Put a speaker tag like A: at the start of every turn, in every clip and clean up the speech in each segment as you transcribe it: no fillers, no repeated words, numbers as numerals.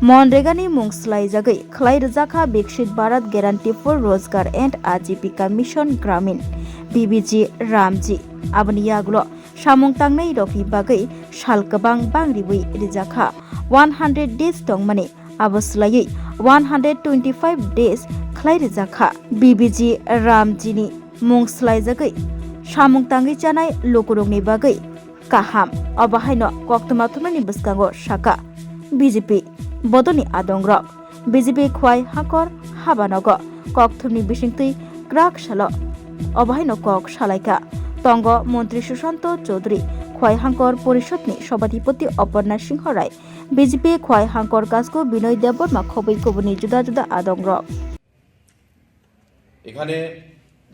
A: मनरेगानि मुं सोलायजागै खालायजाखा विकसित भारत गेरान्टी फर रोजगार एंड आजीविका मिशन ग्रामीण बीबीजी रामजी आबनि यागुलो सामुं तांनाय रफि बागै सालकबां बांग्रिबुइ रिजाखा 100 days दंमाने आबो सोलायै 125 days खालाय रिजाखा बीबीजी रामजीनि मुं सोलायजागै सामुं तांगै जानाय लोकरंनि बागै काहाम अबाहायनो कक्तमाथुमनि बस्कांगो साका बीजेपी बदनी आदंग्रक बीजेपी खुआई हाकर हाबानग ककथुरनि बिसिंतै ग्राक सालो अबाहायनो कक सालायका तंग मंत्री सुशांत चौधरी खुआई हांकर परिषदनि सभाधिपति अपर्णा सिंह राय बीजेपी खुआई हांकर काजको बिनय देबबर्मा खबै कबुनि जुदा जुदा आदंग्रक
B: এখানে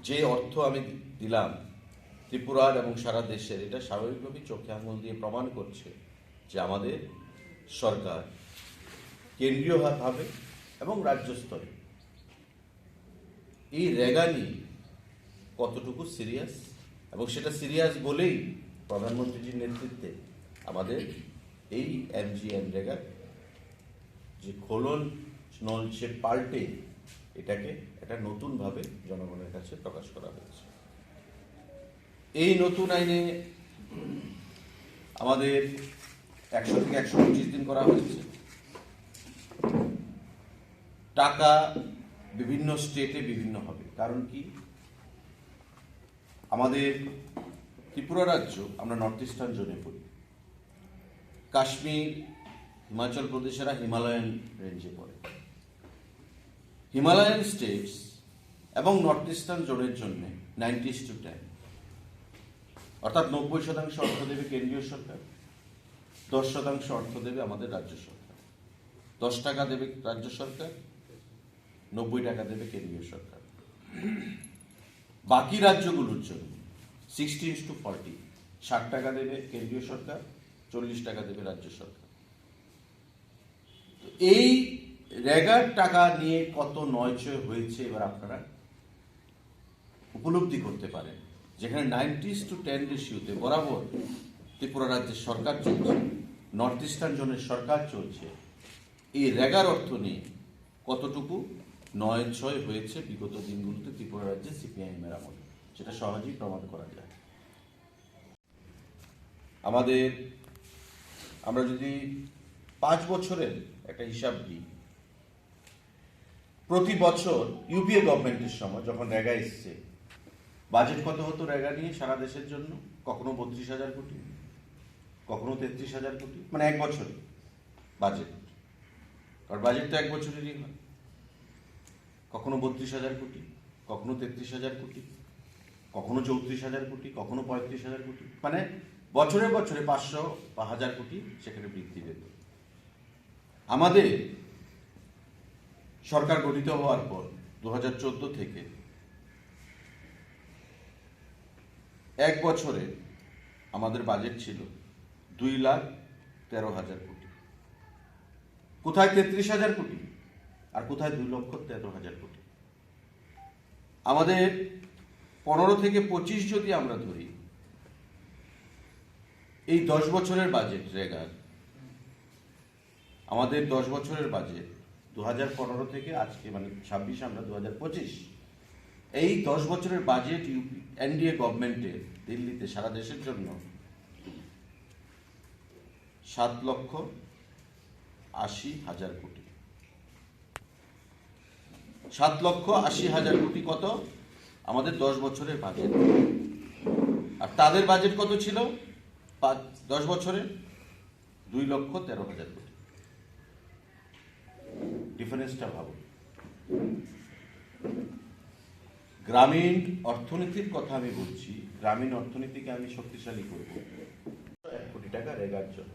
B: যে অর্থ আমি দিলাম ত্রিপুরার এবং সারা দেশের এটা স্বাভাবিকভাবেই চোখে আঙুল দিয়ে প্রমাণ করছে যে আমাদের সরকার কেন্দ্রীয়ভাবে এবং রাজ্য স্তরে এই রেগা নিয়ে কতটুকু সিরিয়াস এবং সেটা সিরিয়াস বলেই প্রধানমন্ত্রীজির নেতৃত্বে আমাদের এই এমজিএনরেগা যে খোলন নলছে পাল্টে এটাকে একটা নতুনভাবে জনগণের কাছে প্রকাশ করা হয়েছে। এই নতুন আইনে আমাদের 100 থেকে 125 দিন করা হয়েছে। টাকা বিভিন্ন স্টেটে বিভিন্ন হবে, কারণ কি আমাদের ত্রিপুরা রাজ্য আমরা নর্থ ইস্টার্ন জোনে পড়ি, কাশ্মীর হিমাচল প্রদেশেরা হিমালয়ান রেঞ্জে পড়ে। হিমালয়ান স্টেটস এবং নর্থ ইস্টার্ন জোনের জন্য 90:10 অর্থাৎ 90% অর্থ দেবে কেন্দ্রীয় সরকার, 10% অর্থ দেবে আমাদের রাজ্য সরকার। 10 টাকা দেবে রাজ্য সরকার, 90 টাকা দেবে কেন্দ্রীয় সরকার। বাকি রাজ্যগুলোর জন্য 60:40 60 টাকা দেবে কেন্দ্রীয় সরকার, 40 টাকা দেবে রাজ্য সরকার। এই রেগার টাকা নিয়ে কত নয়চয় হয়েছে এবার আপনারা উপলব্ধি করতে পারেন। যেখানে 90:10 রেশিওতে বরাবর ত্রিপুরা রাজ্যের সরকার চলছে, নর্থ ইস্টার্ন জোনের সরকার চলছে, এই রেগার অর্থ নিয়ে কতটুকু নয়ছয় হয়েছে বিগত দিনগুলোতে ত্রিপুরা রাজ্যে সিপিআইএমের আমলে, সেটা সহজেই প্রমাণ করা যায়। আমরা যদি 5 বছরের একটা হিসাব দিই, প্রতি বছর ইউপিএ গভর্নমেন্টের সময় যখন রেগা এসছে, বাজেট কত হতো রেগা নিয়ে সারা দেশের জন্য? কখনো 32,000 কোটি, কখনো 33,000 কোটি, মানে এক বছরে বাজেট। কারণ বাজেট তো এক বছরেরই হয়। কখনো 32,000 কোটি, কখনো 33,000 কোটি, কখনো 34,000 কোটি, কখনো 35,000 কোটি, মানে বছরে বছরে 500 বা 1000 কোটি সেখানে বৃদ্ধি পেত। আমাদের সরকার গঠিত হওয়ার পর 2014 থেকে এক বছরে আমাদের বাজেট ছিল 2,13,000 কোটি। কোথায় 33,000 কোটি আর কোথায় 2,13,000 কোটি। আমাদের 15 থেকে 25 যদি আমরা ধরি, এই 10 বছরের বাজেট রেগার, আমাদের 10 বছরের বাজেট 2015 থেকে আজকে মানে 26 আমরা 2025, এই 10 বছরের বাজেট এনডিএ গভর্নমেন্টের দিল্লিতে সারা দেশের জন্য 7,80,000 কোটি। 7,80,000 কোটি কত আমাদের 10 বছরের বাজেট। আর তাদের বাজেট কত ছিল 10 বছরে? 2,13,000 কোটি। ডিফারেন্সটা ভাবো। গ্রামীণ অর্থনীতির কথা আমি বলছি, গ্রামীণ অর্থনীতিকে আমি শক্তিশালী করব 1 কোটি টাকা রেগার জন্য।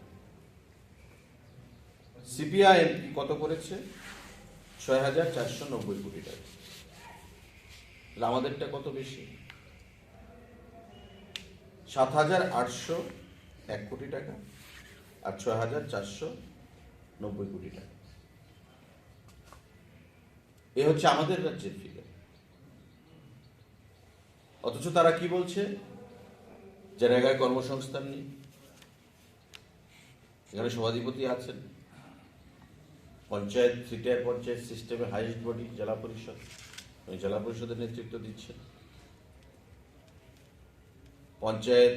B: সিপিআইএম কত করেছে? 6,490 কোটি টাকা। আমাদেরটা কত বেশি? 7,801 কোটি টাকা। আর 6,490 কোটি টাকা। এ হচ্ছে আমাদের রাজ্যের ফিগার। অথচ তারা কি বলছে, যে রেগায় কর্মসংস্থান নেই। এখানে সভাধিপতি আছেন, পঞ্চায়েত 3 টায়ার পঞ্চায়েত সিস্টেমে হাইয়েস্ট বডি জেলা পরিষদ, জেলা পরিষদের নেতৃত্ব দিচ্ছেন। পঞ্চায়েত